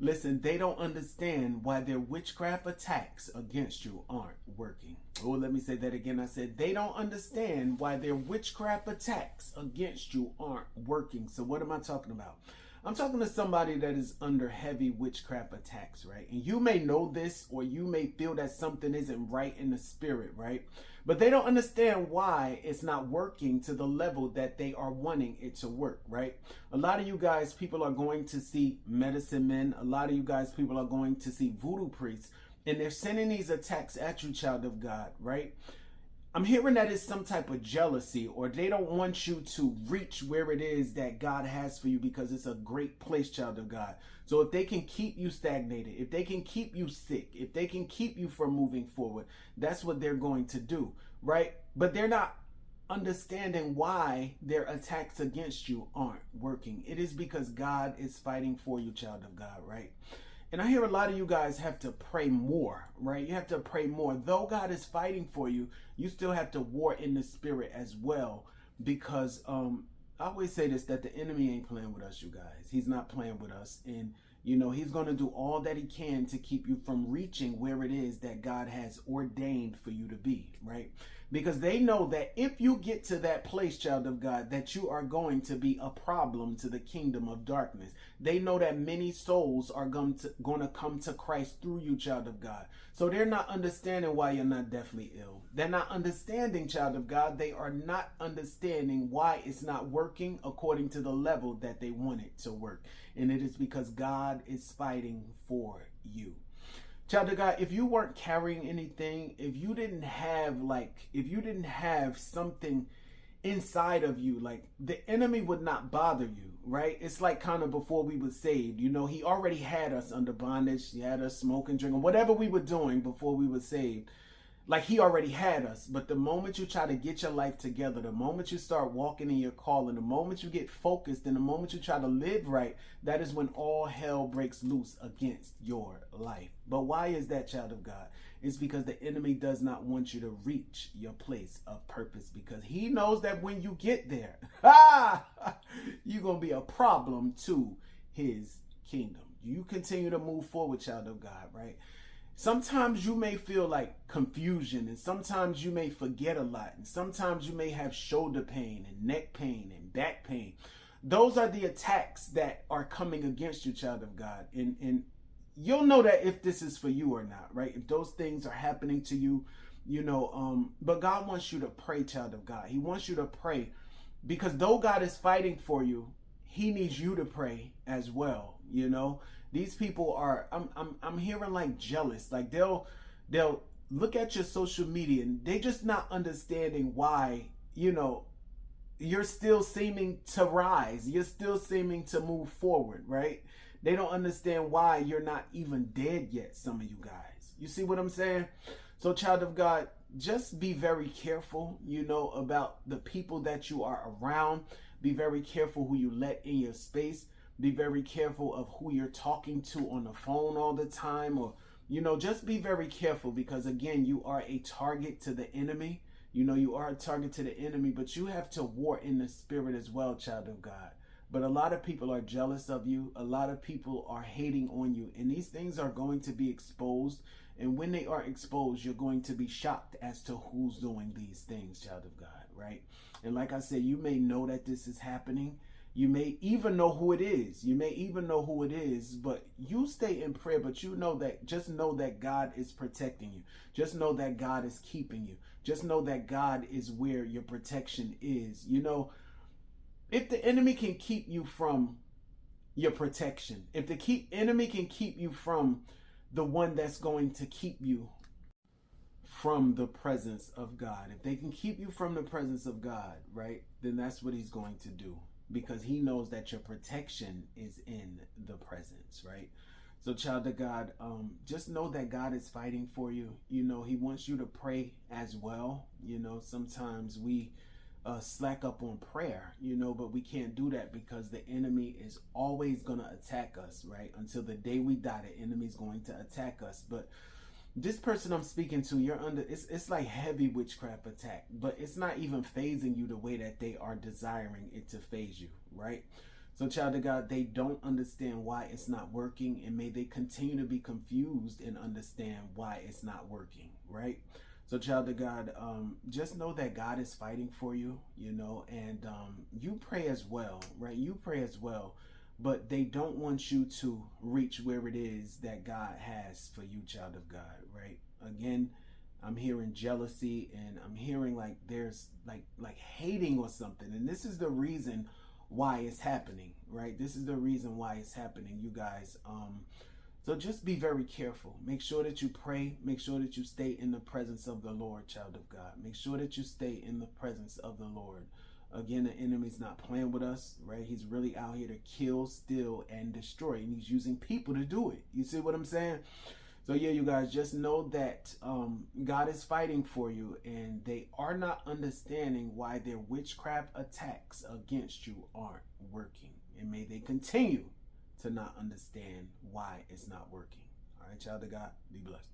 Listen, they don't understand why their witchcraft attacks against you aren't working. Oh, let me say that again. I said they don't understand why their witchcraft attacks against you aren't working. So what am I talking about? I'm talking to somebody that is under heavy witchcraft attacks, right? And you may know this, or you may feel that something isn't right in the spirit, right? But they don't understand why it's not working to the level that they are wanting it to work, right? A lot of you guys, people are going to see medicine men. A lot of you guys, people are going to see voodoo priests. And they're sending these attacks at you, child of God, right? I'm hearing that it's some type of jealousy, or they don't want you to reach where it is that God has for you, because it's a great place, child of God. So if they can keep you stagnated, if they can keep you sick, if they can keep you from moving forward, that's what they're going to do, right? But they're not understanding why their attacks against you aren't working. It is because God is fighting for you, child of God, right? And I hear a lot of you guys have to pray more, right? You have to pray more. Though God is fighting for you, you still have to war in the spirit as well. Because I always say this, that the enemy ain't playing with us, you guys. He's not playing with us. And, you know, he's going to do all that he can to keep you from reaching where it is that God has ordained for you to be, right? Because they know that if you get to that place, child of God, that you are going to be a problem to the kingdom of darkness. They know that many souls are going to come to Christ through you, child of God. So they're not understanding why you're not deathly ill. They're not understanding, child of God. They are not understanding why it's not working according to the level that they want it to work. And it is because God is fighting for you. Child of God, if you weren't carrying anything, if you didn't have something inside of you, like, the enemy would not bother you, right? It's like kind of before we were saved, you know, he already had us under bondage. He had us smoking, drinking, whatever we were doing before we were saved. Like, he already had us. But the moment you try to get your life together, the moment you start walking in your calling, the moment you get focused, and the moment you try to live right, that is when all hell breaks loose against your life. But why is that, child of God? It's because the enemy does not want you to reach your place of purpose, because he knows that when you get there, you're going to be a problem to his kingdom. You continue to move forward, child of God, right? Sometimes you may feel like confusion, and sometimes you may forget a lot, and sometimes you may have shoulder pain and neck pain and back pain. Those are the attacks that are coming against you, child of God. And you'll know that if this is for you or not, right? If those things are happening to you, you know, but God wants you to pray, child of God. He wants you to pray, because though God is fighting for you, he needs you to pray as well, you know. These people are, I'm hearing like jealous. Like they'll look at your social media and they just not understanding why, you know, you're still seeming to rise. You're still seeming to move forward, right? They don't understand why you're not even dead yet, some of you guys. You see what I'm saying? So, child of God, just be very careful, you know, about the people that you are around. Be very careful who you let in your space. Be very careful of who you're talking to on the phone all the time, or, you know, just be very careful, because again, you are a target to the enemy. You know, you are a target to the enemy, but you have to war in the spirit as well, child of God. But a lot of people are jealous of you. A lot of people are hating on you, and these things are going to be exposed. And when they are exposed, you're going to be shocked as to who's doing these things, child of God, right? And like I said, you may know that this is happening. You may even know who it is. You may even know who it is, but you stay in prayer. But you know that, just know that God is protecting you. Just know that God is keeping you. Just know that God is where your protection is. You know, if the enemy can keep you from your protection, if the enemy can keep you from the one that's going to keep you from the presence of God, if they can keep you from the presence of God, right, then that's what he's going to do. Because he knows that your protection is in the presence, right? So, child of God, just know that God is fighting for you. You know, he wants you to pray as well. You know, sometimes we slack up on prayer, you know, but we can't do that, because the enemy is always going to attack us, right? Until the day we die, the enemy is going to attack us. But this person I'm speaking to, you're under, it's like heavy witchcraft attack, but it's not even phasing you the way that they are desiring it to phase you, right? So, child of God, they don't understand why it's not working, and may they continue to be confused and understand why it's not working, right? So, child of God, just know that God is fighting for you, you know, and you pray as well, right? You pray as well, but they don't want you to reach where it is that God has for you, child of God, right? Again, I'm hearing jealousy, and I'm hearing like there's like hating or something, and this is the reason why it's happening, right? This is the reason why it's happening, you guys. So just be very careful. Make sure that you pray. Make sure that you stay in the presence of the Lord, child of God. Make sure that you stay in the presence of the Lord. Again, the enemy's not playing with us, right? He's really out here to kill, steal, and destroy, and he's using people to do it. You see what I'm saying? So yeah, you guys, just know that God is fighting for you, and they are not understanding why their witchcraft attacks against you aren't working. And may they continue to not understand why it's not working. All right, child of God, be blessed.